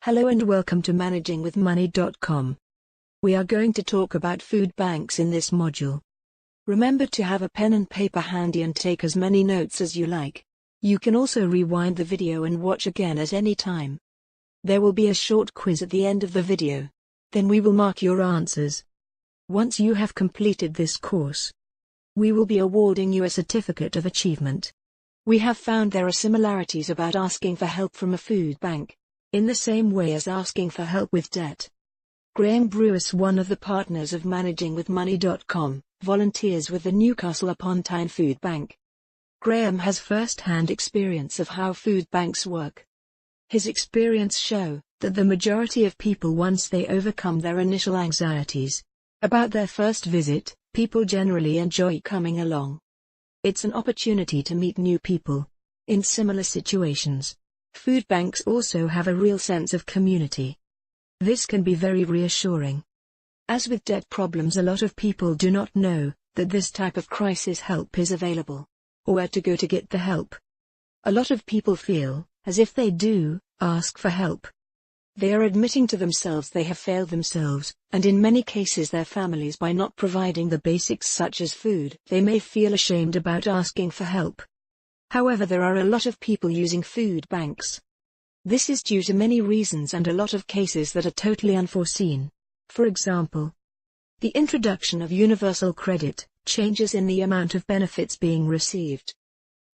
Hello and welcome to managingwithmoney.com. We are going to talk about food banks in this module. Remember to have a pen and paper handy and take as many notes as you like. You can also rewind the video and watch again at any time. There will be a short quiz at the end of the video. Then we will mark your answers. Once you have completed this course, we will be awarding you a certificate of achievement. We have found there are similarities about asking for help from a food bank, in the same way as asking for help with debt. Graham Brewis, one of the partners of managingwithmoney.com, volunteers with the Newcastle upon Tyne Food Bank. Graham has first-hand experience of how food banks work. His experience show that the majority of people, once they overcome their initial anxieties about their first visit, people generally enjoy coming along. It's an opportunity to meet new people in similar situations. Food banks also have a real sense of community. This can be very reassuring. As with debt problems, a lot of people do not know that this type of crisis help is available, or where to go to get the help. A lot of people feel as if they do ask for help, they are admitting to themselves they have failed themselves, and in many cases their families, by not providing the basics such as food. They may feel ashamed about asking for help. However, there are a lot of people using food banks. This is due to many reasons and a lot of cases that are totally unforeseen. For example, the introduction of universal credit, changes in the amount of benefits being received,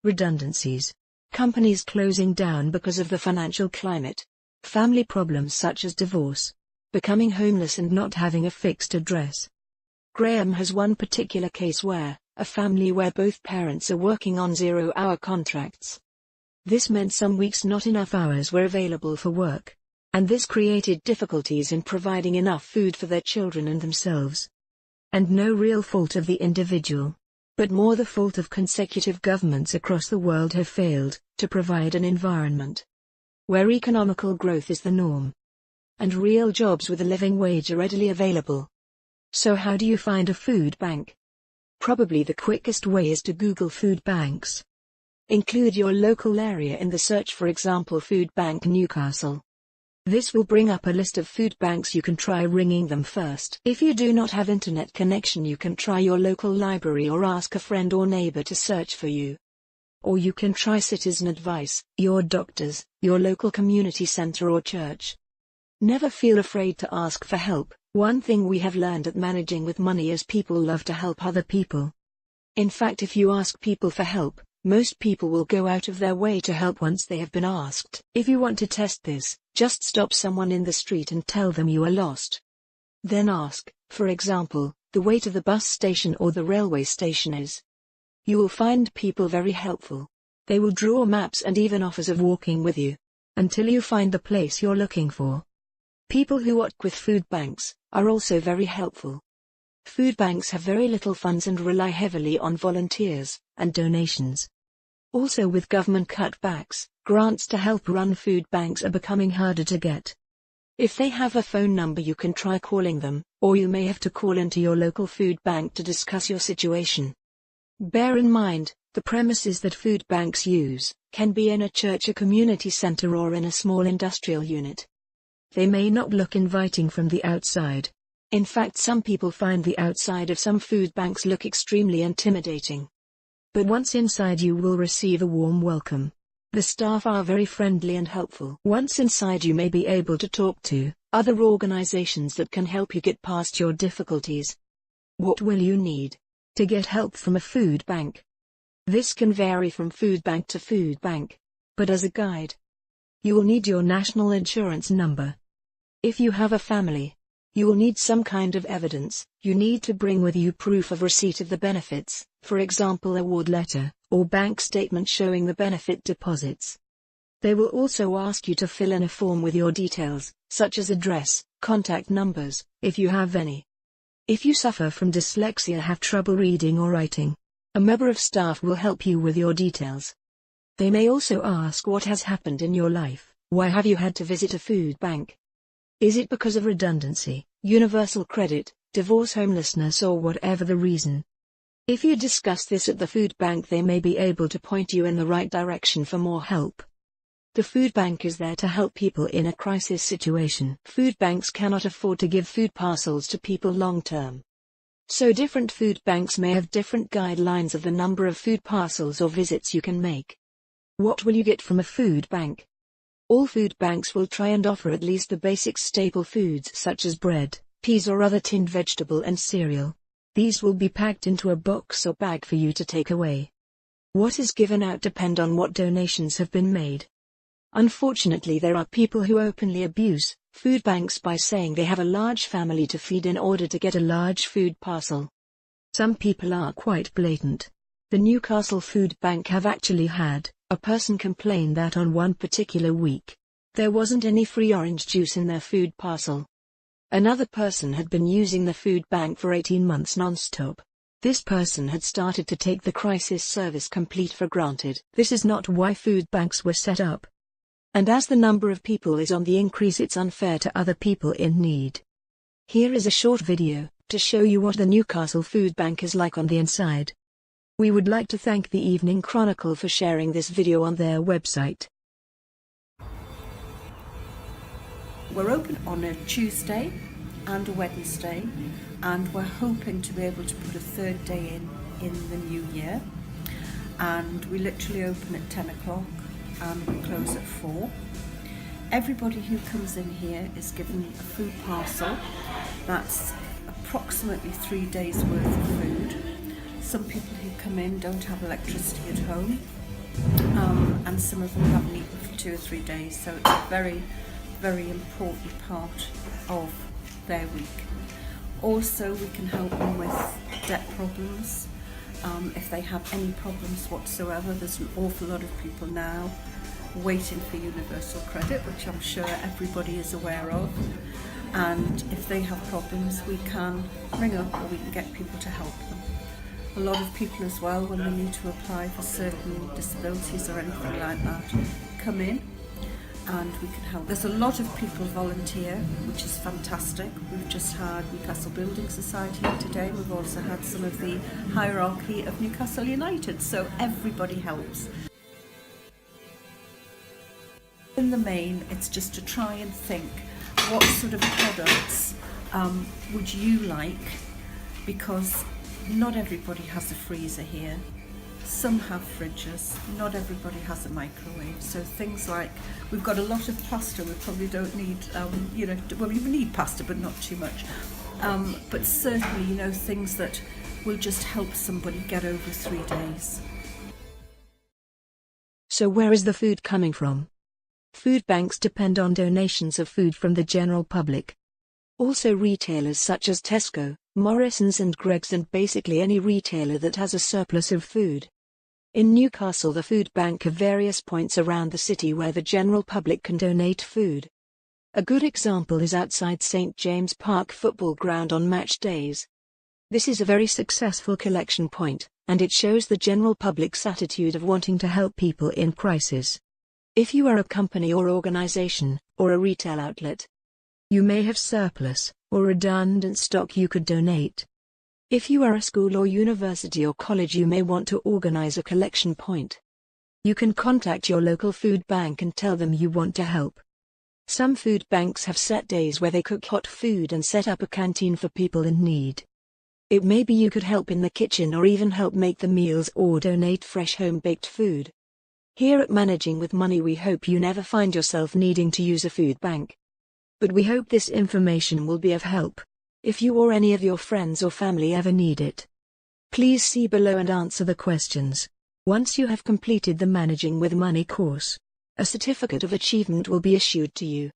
redundancies, companies closing down because of the financial climate, family problems such as divorce, becoming homeless and not having a fixed address. Graham has one particular case where a family where both parents are working on 0-hour contracts. This meant some weeks not enough hours were available for work, and this created difficulties in providing enough food for their children and themselves. And no real fault of the individual, but more the fault of consecutive governments across the world have failed to provide an environment where economical growth is the norm, and real jobs with a living wage are readily available. So how do you find a food bank? Probably the quickest way is to Google food banks. Include your local area in the search, for example Food Bank Newcastle. This will bring up a list of food banks. You can try ringing them first. If you do not have internet connection, you can try your local library or ask a friend or neighbor to search for you. Or you can try citizen advice, your doctors, your local community center or church. Never feel afraid to ask for help. One thing we have learned at Managing with Money is people love to help other people. In fact, if you ask people for help, most people will go out of their way to help once they have been asked. If you want to test this, just stop someone in the street and tell them you are lost. Then ask, for example, the way to the bus station or the railway station is. You will find people very helpful. They will draw maps and even offers of walking with you until you find the place you're looking for. People who work with food banks are also very helpful. Food banks have very little funds and rely heavily on volunteers and donations. Also, with government cutbacks, grants to help run food banks are becoming harder to get. If they have a phone number, you can try calling them, or you may have to call into your local food bank to discuss your situation. Bear in mind, the premises that food banks use can be in a church, a community center, or in a small industrial unit. They may not look inviting from the outside. In fact, some people find the outside of some food banks look extremely intimidating. But once inside, you will receive a warm welcome. The staff are very friendly and helpful. Once inside, you may be able to talk to other organizations that can help you get past your difficulties. What will you need to get help from a food bank? This can vary from food bank to food bank, but as a guide, you will need your national insurance number. If you have a family, you will need some kind of evidence. You need to bring with you proof of receipt of the benefits, for example award letter, or bank statement showing the benefit deposits. They will also ask you to fill in a form with your details, such as address, contact numbers, if you have any. If you suffer from dyslexia, have trouble reading or writing, a member of staff will help you with your details. They may also ask what has happened in your life. Why have you had to visit a food bank? Is it because of redundancy, universal credit, divorce, homelessness, or whatever the reason? If you discuss this at the food bank, they may be able to point you in the right direction for more help. The food bank is there to help people in a crisis situation. Food banks cannot afford to give food parcels to people long term. So different food banks may have different guidelines of the number of food parcels or visits you can make. What will you get from a food bank? All food banks will try and offer at least the basic staple foods such as bread, peas or other tinned vegetable and cereal. These will be packed into a box or bag for you to take away. What is given out depend on what donations have been made. Unfortunately, there are people who openly abuse food banks by saying they have a large family to feed in order to get a large food parcel. Some people are quite blatant. The Newcastle Food Bank have actually had a person complain that on one particular week, there wasn't any free orange juice in their food parcel. Another person had been using the food bank for 18 months non-stop. This person had started to take the crisis service complete for granted. This is not why food banks were set up. And as the number of people is on the increase, it's unfair to other people in need. Here is a short video to show you what the Newcastle Food Bank is like on the inside. We would like to thank the Evening Chronicle for sharing this video on their website. We're open on a Tuesday and a Wednesday, and we're hoping to be able to put a third day in the new year. And we literally open at 10 o'clock. And we close at 4. Everybody who comes in here is given a food parcel. That's approximately 3 days worth of food. Some people who come in don't have electricity at home, and some of them haven't eaten for 2 or 3 days, so it's a very, very important part of their week. Also, we can help them with debt problems. If they have any problems whatsoever, there's an awful lot of people now waiting for universal credit, which I'm sure everybody is aware of. And if they have problems, we can ring up or we can get people to help them. A lot of people as well, when they need to apply for certain disabilities or anything like that, come in and we can help. There's a lot of people volunteer, which is fantastic. We've just had Newcastle Building Society today. We've also had some of the hierarchy of Newcastle United, so everybody helps. In the main, it's just to try and think what sort of products would you like, because not everybody has a freezer here. Some have fridges, not everybody has a microwave, so things like, we've got a lot of pasta, we probably don't need, well, we need pasta but not too much, but certainly, things that will just help somebody get over 3 days. So where is the food coming from? Food banks depend on donations of food from the general public. Also retailers such as Tesco, Morrisons and Greggs, and basically any retailer that has a surplus of food. In Newcastle, the food bank have various points around the city where the general public can donate food. A good example is outside St James Park football ground on match days. This is a very successful collection point, and it shows the general public's attitude of wanting to help people in crisis. If you are a company or organization, or a retail outlet, you may have surplus or redundant stock you could donate. If you are a school or university or college, you may want to organize a collection point. You can contact your local food bank and tell them you want to help. Some food banks have set days where they cook hot food and set up a canteen for people in need. It may be you could help in the kitchen or even help make the meals or donate fresh home-baked food. Here at Managing with Money, we hope you never find yourself needing to use a food bank. But we hope this information will be of help. If you or any of your friends or family ever need it, please see below and answer the questions. Once you have completed the Managing with Money course, a certificate of achievement will be issued to you.